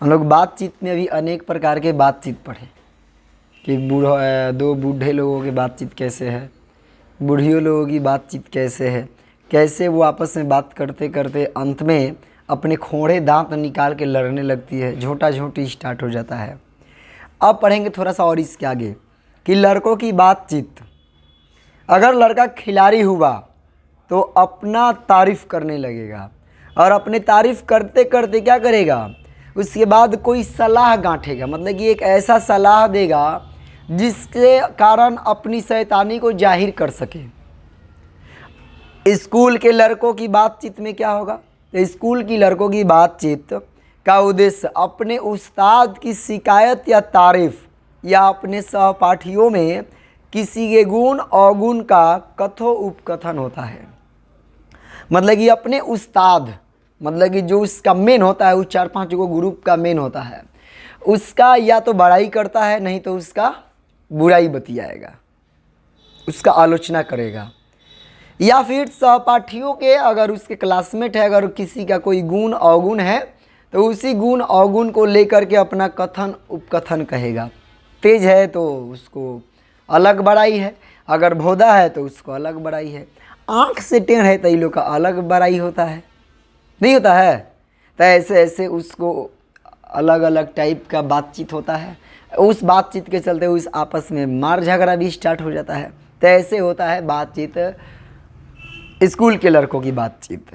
हम लोग बातचीत में अभी अनेक प्रकार के बातचीत पढ़े कि दो बूढ़े लोगों की बातचीत कैसे है, बूढ़ियों लोगों की बातचीत कैसे है, कैसे वो आपस में बात करते करते अंत में अपने खोड़े दांत निकाल के लड़ने लगती है, झोंटा झोंटी स्टार्ट हो जाता है। अब पढ़ेंगे थोड़ा सा और इसके आगे कि लड़कों की बातचीत। अगर लड़का खिलाड़ी हुआ तो अपना तारीफ़ करने लगेगा और अपने तारीफ़ करते करते क्या करेगा, उसके बाद कोई सलाह गांठेगा, मतलब कि एक ऐसा सलाह देगा जिसके कारण अपनी शैतानी को जाहिर कर सके। स्कूल के लड़कों की बातचीत में क्या होगा, तो स्कूल की लड़कों की बातचीत का उद्देश्य अपने उस्ताद की शिकायत या तारीफ या अपने सहपाठियों में किसी के गुण अवगुण का कथो उपकथन होता है। मतलब कि अपने उस्ताद, मतलब कि जो उसका मेन होता है, उस 4-5 को ग्रुप का मेन होता है, उसका या तो बड़ाई करता है, नहीं तो उसका बुराई बतियाएगा, उसका आलोचना करेगा। या फिर सहपाठियों के, अगर उसके क्लासमेट है, अगर किसी का कोई गुण अवगुण है तो उसी गुण अवगुण को लेकर के अपना कथन उपकथन कहेगा। तेज है तो उसको अलग बड़ाई है, अगर भोदा है तो उसको अलग बड़ाई है, आँख से टेढ़ है तो इन लोग का अलग बड़ाई होता है, नहीं होता है। तो ऐसे ऐसे उसको अलग अलग टाइप का बातचीत होता है। उस बातचीत के चलते उस आपस में मार झगड़ा भी स्टार्ट हो जाता है। तो ऐसे होता है बातचीत, स्कूल के लड़कों की बातचीत।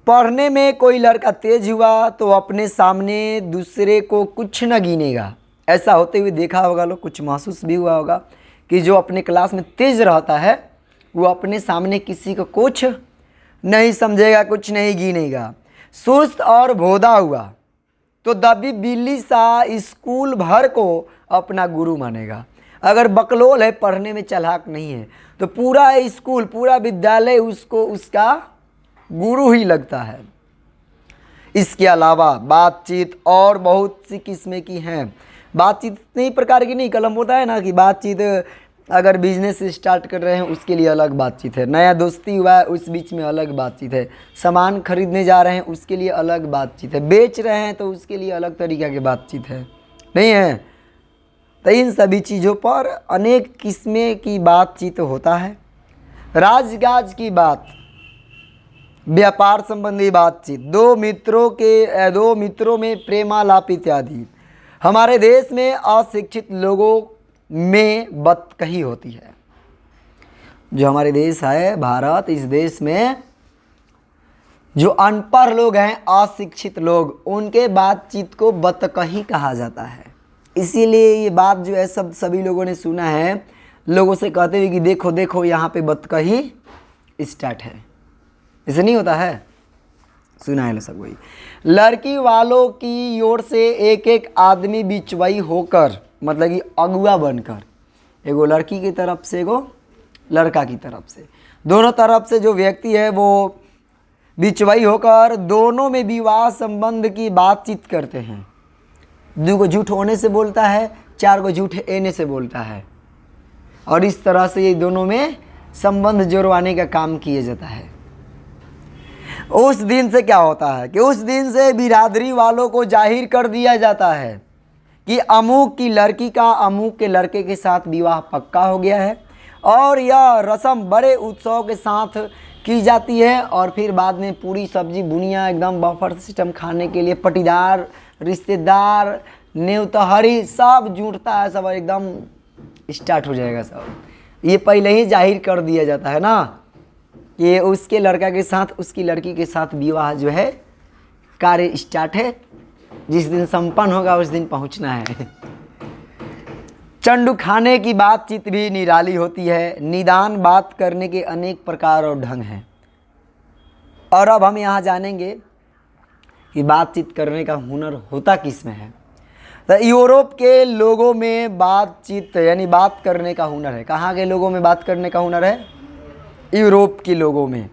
पढ़ने में कोई लड़का तेज हुआ तो अपने सामने दूसरे को कुछ न गिनेगा। ऐसा होते हुए देखा होगा लोग, कुछ महसूस भी हुआ होगा कि जो अपने क्लास में तेज रहता है वो अपने सामने किसी को कुछ नहीं समझेगा, कुछ नहीं गिनेगा। सुस्त और भोदा हुआ तो दबी बिल्ली सा स्कूल भर को अपना गुरु मानेगा। अगर बकलोल है, पढ़ने में चालाक नहीं है, तो पूरा स्कूल, पूरा विद्यालय उसको उसका गुरु ही लगता है। इसके अलावा बातचीत और बहुत सी किस्में की हैं। बातचीत इतनी प्रकार की नहीं, कलम होता है ना कि बातचीत, अगर बिजनेस स्टार्ट कर रहे हैं उसके लिए अलग बातचीत है, नया दोस्ती हुआ है उस बीच में अलग बातचीत है, सामान खरीदने जा रहे हैं उसके लिए अलग बातचीत है, बेच रहे हैं तो उसके लिए अलग तरीक़ा की बातचीत है, नहीं है। तो इन सभी चीज़ों पर अनेक किस्में की बातचीत होता है। राजकाज की बात, व्यापार संबंधी बातचीत, दो मित्रों में प्रेमालाप इत्यादि। हमारे देश में अशिक्षित लोगों में बतकही होती है। जो हमारे देश है भारत, इस देश में जो अनपढ़ लोग हैं, अशिक्षित लोग, उनके बातचीत को बतकही कहा जाता है। इसीलिए ये बात जो है सभी लोगों ने सुना है, लोगों से कहते हुए कि देखो देखो यहाँ पे बतकही स्टार्ट है। ऐसे नहीं होता है, सुना है सब वही। लड़की वालों की ओर से एक एक आदमी बिचवाई होकर, मतलब कि अगुआ बनकर, एगो लड़की की तरफ से एगो लड़का की तरफ से, दोनों तरफ से जो व्यक्ति है वो बिचवाई होकर दोनों में विवाह संबंध की बातचीत करते हैं। 2 को झूठ होने से बोलता है, 4 को झूठ एने से बोलता है, और इस तरह से ये दोनों में संबंध जोड़वाने का काम किया जाता है। उस दिन से क्या होता है कि उस दिन से बिरादरी वालों को जाहिर कर दिया जाता है कि अमुक की लड़की का अमुक के लड़के के साथ विवाह पक्का हो गया है, और यह रस्म बड़े उत्सव के साथ की जाती है। और फिर बाद में पूरी सब्जी बुनिया एकदम बफर सिस्टम खाने के लिए पटीदार, रिश्तेदार, नेवतहरी सब जुटता है, सब एकदम स्टार्ट हो जाएगा सब। ये पहले ही जाहिर कर दिया जाता है ना कि उसके लड़का के साथ उसकी लड़की के साथ विवाह जो है कार्य स्टार्ट है, जिस दिन संपन्न होगा उस दिन पहुंचना है। चंडू खाने की बातचीत भी निराली होती है। निदान बात करने के अनेक प्रकार और ढंग हैं। और अब हम यहाँ जानेंगे कि बातचीत करने का हुनर होता किस में है। तो यूरोप के लोगों में बातचीत यानी बात करने का हुनर है। कहाँ के लोगों में बात करने का हुनर है? यूरोप के लोगों में।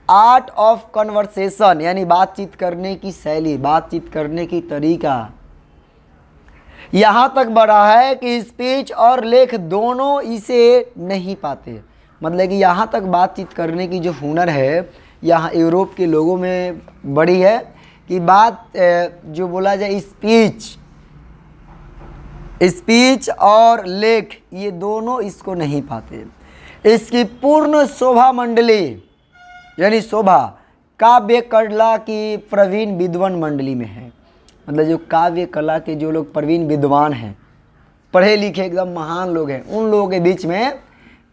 आर्ट ऑफ कन्वर्सेशन यानी बातचीत करने की शैली, बातचीत करने की तरीका यहाँ तक बढ़ा है कि स्पीच और लेख दोनों इसे नहीं पाते। मतलब कि यहाँ तक बातचीत करने की जो हुनर है यहाँ यूरोप के लोगों में बढ़ी है कि बात जो बोला जाए स्पीच और लेख, ये दोनों इसको नहीं पाते। इसकी पूर्ण शोभा मंडली यानी शोभा काव्य कला की प्रवीण विद्वान मंडली में है। मतलब जो काव्य कला के जो लोग प्रवीण विद्वान हैं, पढ़े लिखे एकदम महान लोग हैं, उन लोगों के बीच में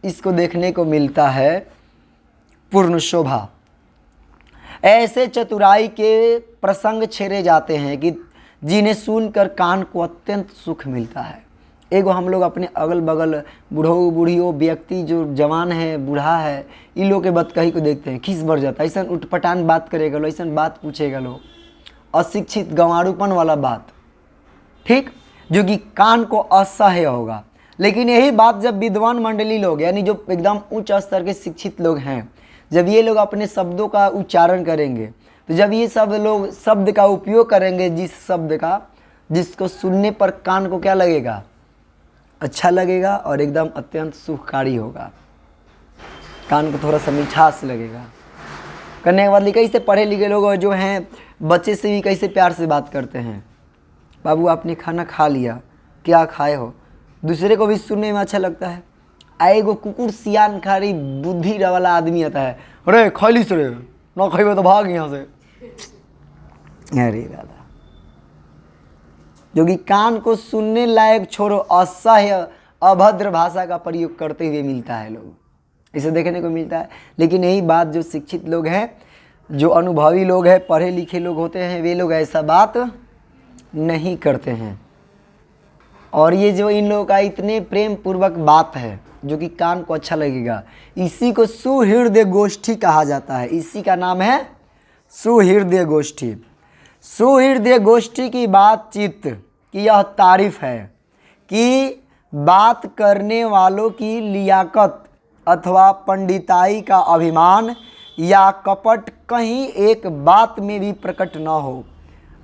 इसको देखने को मिलता है पूर्ण शोभा। ऐसे चतुराई के प्रसंग छेड़े जाते हैं कि जिन्हें सुनकर कान को अत्यंत सुख मिलता है। एगो हम लोग अपने अगल बगल बूढ़ो बूढ़ियों व्यक्ति जो जवान है, बूढ़ा है, इन लोग के बतकही को देखते हैं, खीस भर जाता है। ऐसा उठपटांग बात करेगा लो, ऐसा बात पूछेगा लो, अशिक्षित गंवारूपन वाला बात, ठीक, जो कि कान को असह्य होगा। लेकिन यही बात जब विद्वान मंडली लोग यानी जो एकदम उच्च स्तर के शिक्षित लोग हैं, जब ये लोग अपने शब्दों का उच्चारण करेंगे, तो जब ये सब लोग शब्द का उपयोग करेंगे, जिस शब्द का जिसको सुनने पर कान को क्या लगेगा, अच्छा लगेगा और एकदम अत्यंत सुखकारी होगा, कान को थोड़ा सा मिठास लगेगा। करने के बाद कैसे पढ़े लिखे लोग जो हैं बच्चे से भी कैसे प्यार से बात करते हैं, बाबू आपने खाना खा लिया, क्या खाए हो, दूसरे को भी सुनने में अच्छा लगता है। आएगो कुकुर सियान खारी बुद्धि वाला आदमी आता है, अरे खैली से रे, ना खेबे तो भाग यहाँ से। अरे दादा, जो कि कान को सुनने लायक छोड़ो असह्य अभद्र भाषा का प्रयोग करते हुए मिलता है, लोग इसे देखने को मिलता है। लेकिन यही बात जो शिक्षित लोग हैं, जो अनुभवी लोग हैं, पढ़े लिखे लोग होते हैं, वे लोग ऐसा बात नहीं करते हैं। और ये जो इन लोगों का इतने प्रेम पूर्वक बात है जो कि कान को अच्छा लगेगा, इसी को सुहृदय गोष्ठी कहा जाता है। इसी का नाम है सुहृदय गोष्ठी। सुहृदय गोष्ठी की बातचीत की यह तारीफ है कि बात करने वालों की लियाकत अथवा पंडिताई का अभिमान या कपट कहीं एक बात में भी प्रकट न हो,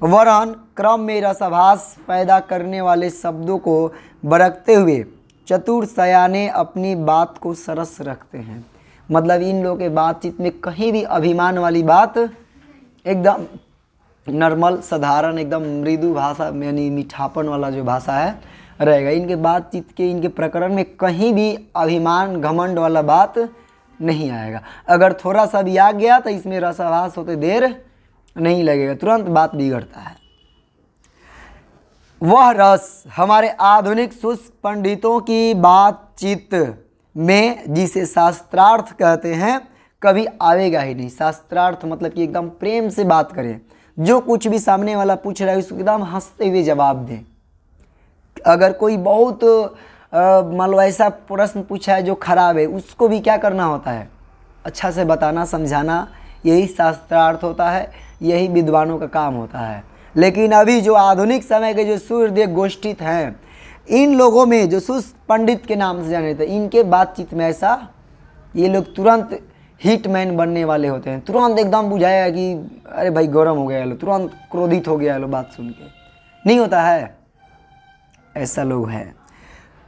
वरन क्रम में रसाभास पैदा करने वाले शब्दों को बरतते हुए चतुर सयाने अपनी बात को सरस रखते हैं। मतलब इन लोगों के बातचीत में कहीं भी अभिमान वाली बात, एकदम नॉर्मल साधारण एकदम मृदु भाषा यानी मीठापन वाला जो भाषा है रहेगा। इनके बातचीत के इनके प्रकरण में कहीं भी अभिमान घमंड वाला बात नहीं आएगा। अगर थोड़ा सा भी आ गया तो इसमें रसाभास होते देर नहीं लगेगा, तुरंत बात बिगड़ता है। वह रस हमारे आधुनिक शुष्क पंडितों की बातचीत में जिसे शास्त्रार्थ कहते हैं कभी आवेगा ही नहीं। शास्त्रार्थ मतलब कि एकदम प्रेम से बात करें, जो कुछ भी सामने वाला पूछ रहा है उसको एकदम हंसते हुए जवाब दें। अगर कोई बहुत मान लो ऐसा प्रश्न पूछा है जो खराब है, उसको भी क्या करना होता है, अच्छा से बताना समझाना, यही शास्त्रार्थ होता है, यही विद्वानों का काम होता है। लेकिन अभी जो आधुनिक समय के जो सुहृदय गोष्ठित हैं, इन लोगों में जो शुष्क पंडित के नाम से जाने थे, इनके बातचीत में ऐसा ये लोग तुरंत हिटमैन बनने वाले होते हैं। तुरंत एकदम बुझाया कि अरे भाई गरम हो गया लो, तुरंत क्रोधित हो गया लो बात सुन के, नहीं होता है, ऐसा लोग हैं।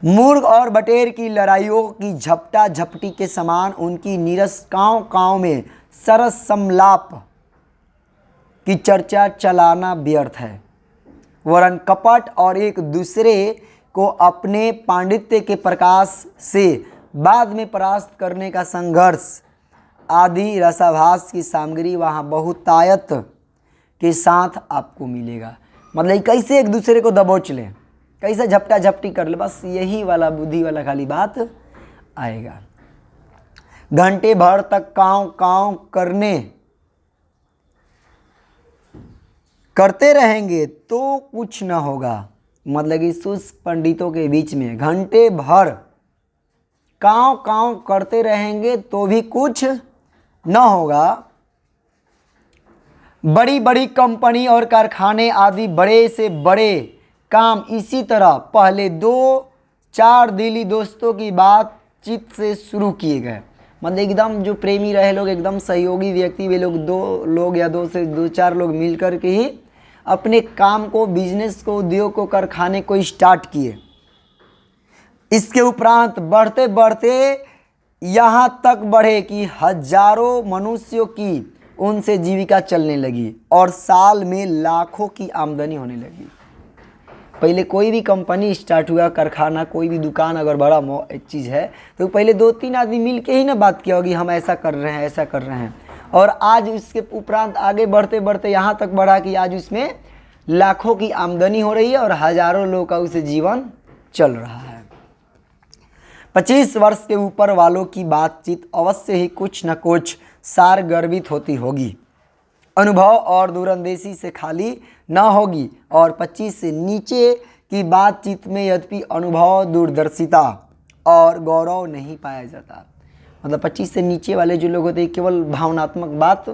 मुर्ग और बटेर की लड़ाइयों की झपटा झपटी के समान उनकी नीरस काँव काँव में सरस संलाप की चर्चा चलाना व्यर्थ है, वरन कपट और एक दूसरे को अपने पांडित्य के प्रकाश से बाद में परास्त करने का संघर्ष आदि रसाभास की सामग्री वहाँ बहुतायत के साथ आपको मिलेगा। मतलब कैसे एक दूसरे को दबोच लें, कैसे झपटा झपटी कर ले, बस यही वाला बुद्धि वाला खाली बात आएगा। घंटे भर तक काँव काँव करते रहेंगे तो कुछ न होगा। मतलब कि शुष्क पंडितों के बीच में घंटे भर काँव काँव करते रहेंगे तो भी कुछ न होगा। बड़ी बड़ी कंपनी और कारखाने आदि बड़े से बड़े काम इसी तरह पहले 2-4 दिली दोस्तों की बातचीत से शुरू किए गए। मतलब एकदम जो प्रेमी रहे लोग, एकदम सहयोगी व्यक्ति, वे लोग 2 लोग या 2 से 2-4 लोग मिलकर के ही अपने काम को, बिजनेस को, उद्योग को, कारखाने को स्टार्ट किए। इसके उपरांत बढ़ते बढ़ते यहाँ तक बढ़े कि हजारों मनुष्यों की उनसे जीविका चलने लगी और साल में लाखों की आमदनी होने लगी। पहले कोई भी कंपनी स्टार्ट हुआ, कारखाना, कोई भी दुकान अगर बड़ा एक चीज़ है तो पहले 2-3 आदमी मिल के ही ना बात किया होगी, हम ऐसा कर रहे हैं, ऐसा कर रहे हैं। और आज इसके उपरांत आगे बढ़ते बढ़ते यहाँ तक बढ़ा कि आज उसमें लाखों की आमदनी हो रही है और हजारों लोग का उसे जीवन चल रहा है। 25 वर्ष के ऊपर वालों की बातचीत अवश्य ही कुछ न कुछ सार गर्भित होती होगी, अनुभव और दूरंदेशी से खाली न होगी। और 25 से नीचे की बातचीत में यद्यपि अनुभव, दूरदर्शिता और गौरव नहीं पाया जाता। मतलब 25 से नीचे वाले जो लोग होते हैं केवल भावनात्मक बात,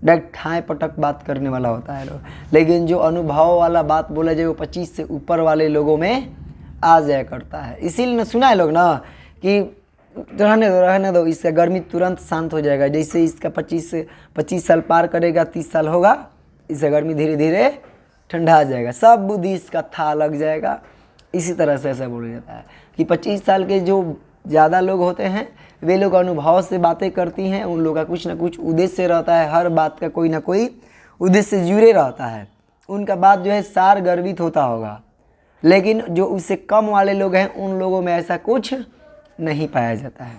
डायरेक्ट ठाए पटक बात करने वाला होता है लोग। लेकिन जो अनुभव वाला बात बोला जाए वो 25 से ऊपर वाले लोगों में आ जाया करता है। इसीलिए ना सुना है लोग ना कि रहने दो, इसका गर्मी तुरंत शांत हो जाएगा। जैसे इसका 25 साल पार करेगा, 30 साल होगा, इसका गर्मी धीरे धीरे ठंडा आ जाएगा, सब बुद्धि इसका था लग जाएगा। इसी तरह से ऐसा बोला जाता है कि 25 साल के जो ज़्यादा लोग होते हैं वे लोग अनुभव से बातें करती हैं, उन लोगों का कुछ ना कुछ उद्देश्य रहता है, हर बात का कोई ना कोई उद्देश्य जुड़े रहता है, उनका बात जो है सार गर्भित होता होगा। लेकिन जो उससे कम वाले लोग हैं उन लोगों में ऐसा कुछ नहीं पाया जाता है।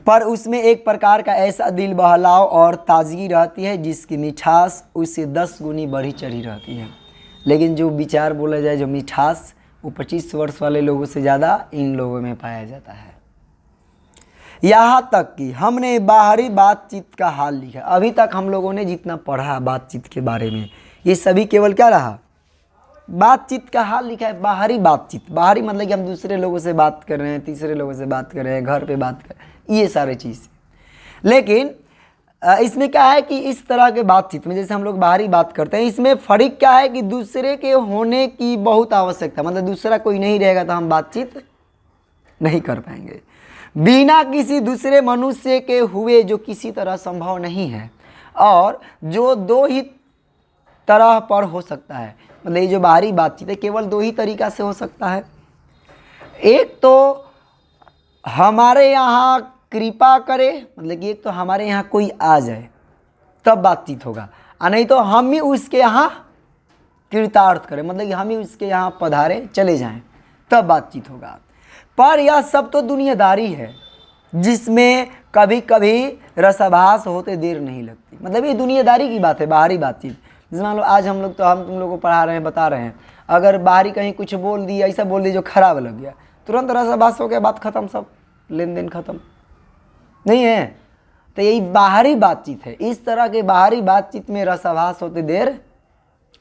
पर उसमें एक प्रकार का ऐसा दिल बहलाव और ताजगी रहती है जिसकी मिठास उससे 10 गुनी बढ़ी चढ़ी रहती है। लेकिन जो विचार बोला जाए, जो मिठास, वो 25 वर्ष वाले लोगों से ज़्यादा इन लोगों में पाया जाता है। यहाँ तक कि हमने बाहरी बातचीत का हाल लिखा। अभी तक हम लोगों ने जितना पढ़ा बातचीत के बारे में, ये सभी केवल क्या रहा, बातचीत का हाल लिखा है। बाहरी बातचीत, बाहरी मतलब कि हम दूसरे लोगों से बात कर रहे हैं, तीसरे लोगों से बात कर रहे हैं, घर पे बात कर रहे हैं, ये सारी चीज़। लेकिन इसमें क्या है कि इस तरह के बातचीत में जैसे हम लोग बाहरी बात करते हैं, इसमें फर्क क्या है कि दूसरे के होने की बहुत आवश्यकता, मतलब दूसरा कोई नहीं रहेगा तो हम बातचीत नहीं कर पाएंगे। बिना किसी दूसरे मनुष्य के हुए जो किसी तरह संभव नहीं है, और जो 2 ही तरह पर हो सकता है। मतलब ये जो बाहरी बातचीत है केवल 2 ही तरीका से हो सकता है। एक तो हमारे यहाँ कृपा करे, मतलब कि एक तो हमारे यहाँ कोई आ जाए तब बातचीत होगा, और नहीं तो हम ही उसके यहाँ कृतार्थ करें, मतलब कि हम ही उसके यहाँ पधारे चले जाएं तब बातचीत होगा। पर यह सब तो दुनियादारी है जिसमें कभी कभी रसाभास होते देर नहीं लगती। मतलब ये दुनियादारी की बात है, बाहरी बातचीत। जैसे मान लो आज हम तुम लोगों को पढ़ा रहे हैं, बता रहे हैं, अगर बाहरी कहीं कुछ बोल दिया, ऐसा बोल दिया जो खराब लग गया, तुरंत रसाभास हो गया, बात खत्म, सब लेन देन खत्म नहीं है। तो यही बाहरी बातचीत है। इस तरह के बाहरी बातचीत में रसाभास होते देर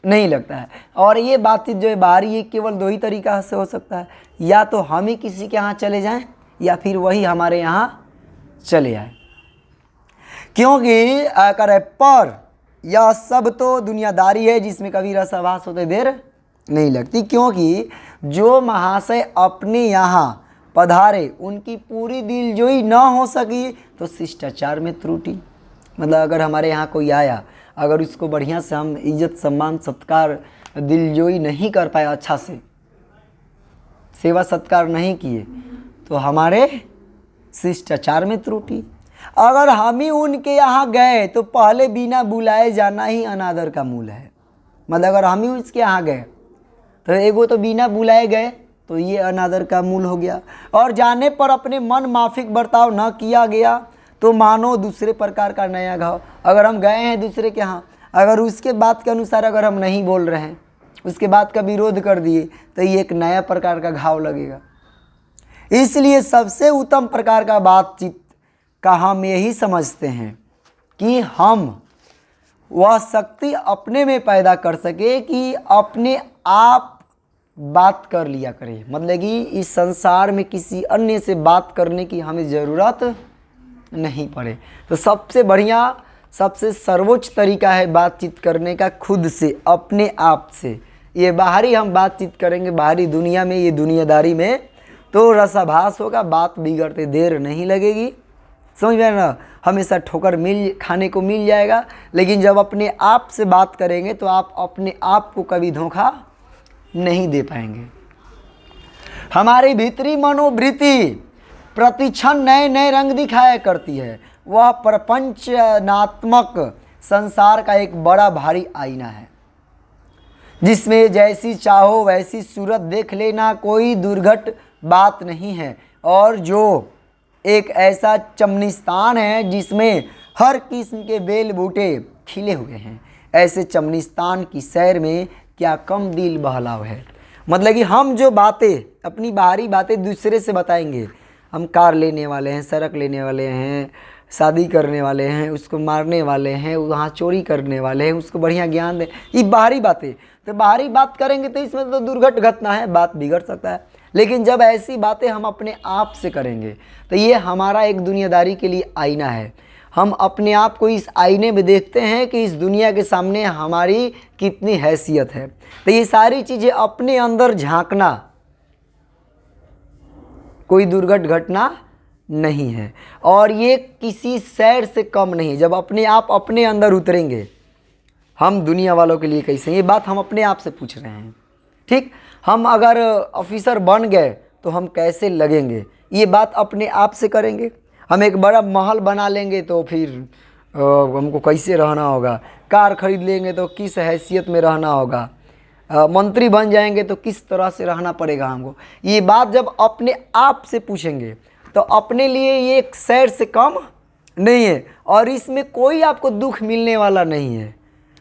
नहीं लगता है। और ये बातचीत जो है बाहरी, ये केवल 2 ही तरीका से हो सकता है, या तो हम ही किसी के यहाँ चले जाएं या फिर वही हमारे यहाँ चले आए। क्योंकि करे पर यह सब तो दुनियादारी है जिसमें कभी रसाभास होते देर नहीं लगती। क्योंकि जो महाशय अपने यहाँ पधारे उनकी पूरी दिलजोई न हो सकी तो शिष्टाचार में त्रुटि। मतलब अगर हमारे यहाँ कोई आया, अगर उसको बढ़िया से हम इज्जत, सम्मान, सत्कार, दिलजोई नहीं कर पाए, अच्छा से सेवा सत्कार नहीं किए, तो हमारे शिष्टाचार में त्रुटि। अगर हम ही उनके यहाँ गए तो पहले बिना बुलाए जाना ही अनादर का मूल है। मतलब अगर हम ही उसके यहाँ गए तो एगो तो बिना बुलाए गए, तो ये अनादर का मूल हो गया। और जाने पर अपने मन माफिक बर्ताव न किया गया तो मानो दूसरे प्रकार का नया घाव। अगर हम गए हैं दूसरे के यहाँ, अगर उसके बात के अनुसार अगर हम नहीं बोल रहे हैं, उसके बात का विरोध कर दिए, तो ये एक नया प्रकार का घाव लगेगा। इसलिए सबसे उत्तम प्रकार का बातचीत का हम यही समझते हैं कि हम वह शक्ति अपने में पैदा कर सके कि अपने आप बात कर लिया करें। मतलब कि इस संसार में किसी अन्य से बात करने की हमें ज़रूरत नहीं पड़े। तो सबसे बढ़िया, सबसे सर्वोच्च तरीका है बातचीत करने का खुद से, अपने आप से। ये बाहरी हम बातचीत करेंगे बाहरी दुनिया में, ये दुनियादारी में, तो रसाभास होगा, बात बिगड़ते देर नहीं लगेगी। समझ में ना, हमेशा ठोकर खाने को मिल जाएगा। लेकिन जब अपने आप से बात करेंगे तो आप अपने आप को कभी धोखा नहीं दे पाएंगे। हमारी भीतरी मनोवृत्ति प्रतिक्षण नए नए रंग दिखाया करती है। वह प्रपंचनात्मक संसार का एक बड़ा भारी आईना है, जिसमें जैसी चाहो वैसी सूरत देख लेना कोई दुर्घट बात नहीं है, और जो एक ऐसा चमनिस्तान है जिसमें हर किस्म के बेल बूटे खिले हुए हैं। ऐसे चमनिस्तान की सैर में क्या कम दिल बहलाव है। मतलब कि हम जो बातें, अपनी बाहरी बातें दूसरे से बताएंगे, हम कार लेने वाले हैं, सड़क लेने वाले हैं, शादी करने वाले हैं, उसको मारने वाले हैं, वहाँ चोरी करने वाले हैं, उसको बढ़िया ज्ञान दें, ये बाहरी बातें। तो बाहरी बात करेंगे तो इसमें तो दुर्घट घटना है, बात बिगड़ सकता है। लेकिन जब ऐसी बातें हम अपने आप से करेंगे तो ये हमारा एक दुनियादारी के लिए आईना है। हम अपने आप को इस आईने में देखते हैं कि इस दुनिया के सामने हमारी कितनी हैसियत है। तो ये सारी चीज़ें अपने अंदर झांकना कोई दुर्घट घटना नहीं है, और ये किसी सैर से कम नहीं। जब अपने आप अपने अंदर उतरेंगे, हम दुनिया वालों के लिए कैसे, ये बात हम अपने आप से पूछ रहे हैं। ठीक, हम अगर ऑफिसर बन गए तो हम कैसे लगेंगे, ये बात अपने आप से करेंगे। हम एक बड़ा महल बना लेंगे तो फिर हमको कैसे रहना होगा, कार खरीद लेंगे तो किस हैसियत में रहना होगा, मंत्री बन जाएंगे तो किस तरह से रहना पड़ेगा हमको। ये बात जब अपने आप से पूछेंगे तो अपने लिए ये एक सैर से कम नहीं है, और इसमें कोई आपको दुख मिलने वाला नहीं है,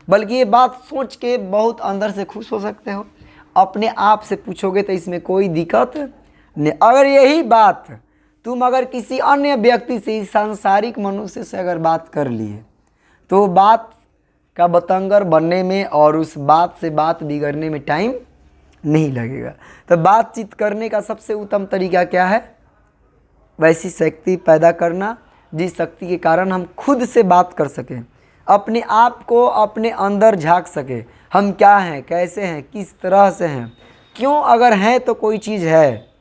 बल्कि ये बात सोच के बहुत अंदर से खुश हो सकते हो। अपने आप से पूछोगे तो इसमें कोई दिक्कत नहीं। अगर यही बात तुम अगर किसी अन्य व्यक्ति से, सांसारिक मनुष्य से अगर बात कर लिए तो बात का बतंगर बनने में और उस बात से बात बिगड़ने में टाइम नहीं लगेगा। तो बातचीत करने का सबसे उत्तम तरीका क्या है? वैसी शक्ति पैदा करना जिस शक्ति के कारण हम खुद से बात कर सकें, अपने आप को अपने अंदर झांक सके, हम क्या हैं, कैसे हैं, किस तरह से हैं, क्यों अगर हैं तो कोई चीज़ है।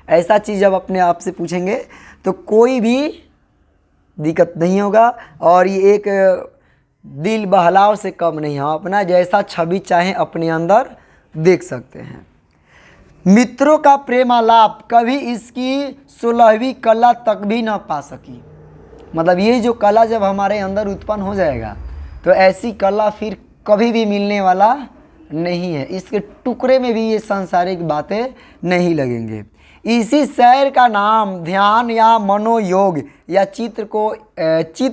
ऐसा चीज़ जब अपने आप से पूछेंगे तो कोई भी दिक्कत नहीं होगा, और ये एक दिल बहलाव से कम नहीं है। हम अपना जैसा छवि चाहें अपने अंदर देख सकते हैं। मित्रों का प्रेमालाप कभी इसकी 16वीं कला तक भी न पा सकी। मतलब ये जो कला जब हमारे अंदर उत्पन्न हो जाएगा तो ऐसी कला फिर कभी भी मिलने वाला नहीं है। इसके टुकड़े में भी ये सांसारिक बातें नहीं लगेंगे। इसी सैर का नाम ध्यान या मनोयोग या चित्त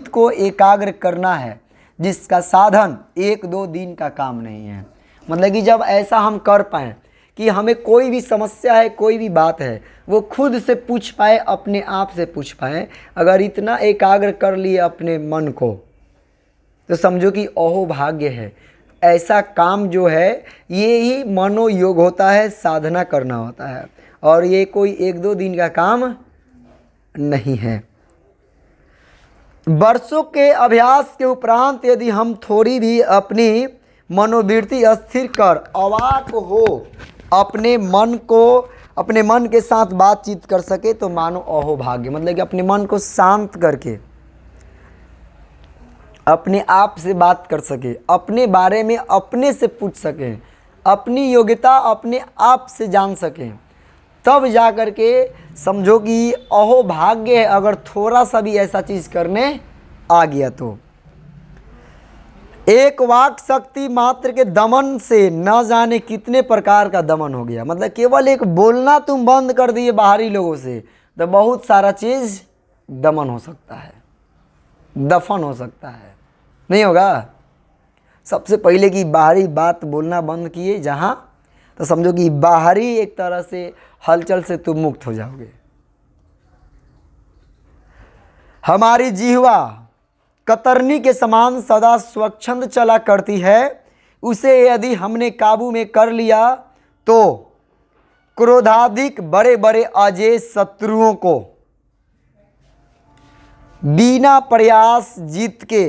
को एकाग्र करना है, जिसका साधन 1-2 दिन का काम नहीं है। मतलब कि जब ऐसा हम कर पाएँ कि हमें कोई भी समस्या है, कोई भी बात है, वो खुद से पूछ पाए, अपने आप से पूछ पाए, अगर इतना एकाग्र कर लिए अपने मन को तो समझो कि अहो भाग्य है। ऐसा काम जो है ये ही मनोयोग होता है, साधना करना होता है, और ये कोई 1-2 दिन का काम नहीं है। वर्षों के अभ्यास के उपरांत यदि हम थोड़ी भी अपनी मनोवृत्ति स्थिर कर अवाक हो अपने मन के साथ बातचीत कर सके तो मानो अहो भाग्य। मतलब कि अपने मन को शांत करके अपने आप से बात कर सके, अपने बारे में अपने से पूछ सकें, अपनी योग्यता अपने आप से जान सकें, तब जा कर के समझो कि अहो भाग्य है अगर थोड़ा सा भी ऐसा चीज़ करने आ गया तो। एक वाक शक्ति मात्र के दमन से न जाने कितने प्रकार का दमन हो गया। मतलब केवल एक बोलना तुम बंद कर दिए बाहरी लोगों से तो बहुत सारा चीज़ दमन हो सकता है, दफन हो सकता है, नहीं होगा। सबसे पहले कि बाहरी बात बोलना बंद किए जहाँ, तो समझो कि बाहरी एक तरह से हलचल से तुम मुक्त हो जाओगे। हमारी जिह्वा कतरनी के समान सदा स्वच्छंद चला करती है, उसे यदि हमने काबू में कर लिया तो क्रोधाधिक बड़े बड़े अजेय शत्रुओं को बिना प्रयास जीत के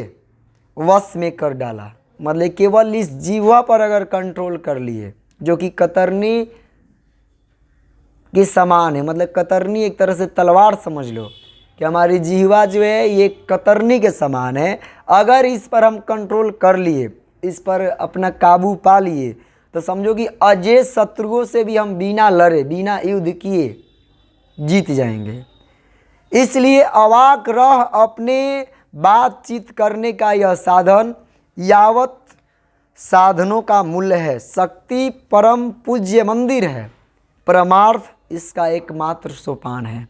वश में कर डाला। मतलब केवल इस जिह्वा पर अगर कंट्रोल कर लिए, जो कि कतरनी के समान है। मतलब कतरनी एक तरह से तलवार समझ लो कि हमारी जिह्वा जो है ये कतरनी के समान है। अगर इस पर हम कंट्रोल कर लिए, इस पर अपना काबू पा लिए, तो समझो कि अजेय शत्रुओं से भी हम बिना लड़े, बिना युद्ध किए जीत जाएंगे। इसलिए अवाक रह अपने बातचीत करने का यह साधन यावत साधनों का मूल्य है। शक्ति परम पूज्य मंदिर है, परमार्थ इसका एकमात्र सोपान है।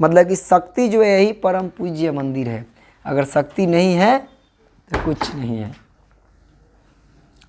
मतलब कि शक्ति जो है यही परम पूज्य मंदिर है। अगर शक्ति नहीं है तो कुछ नहीं है।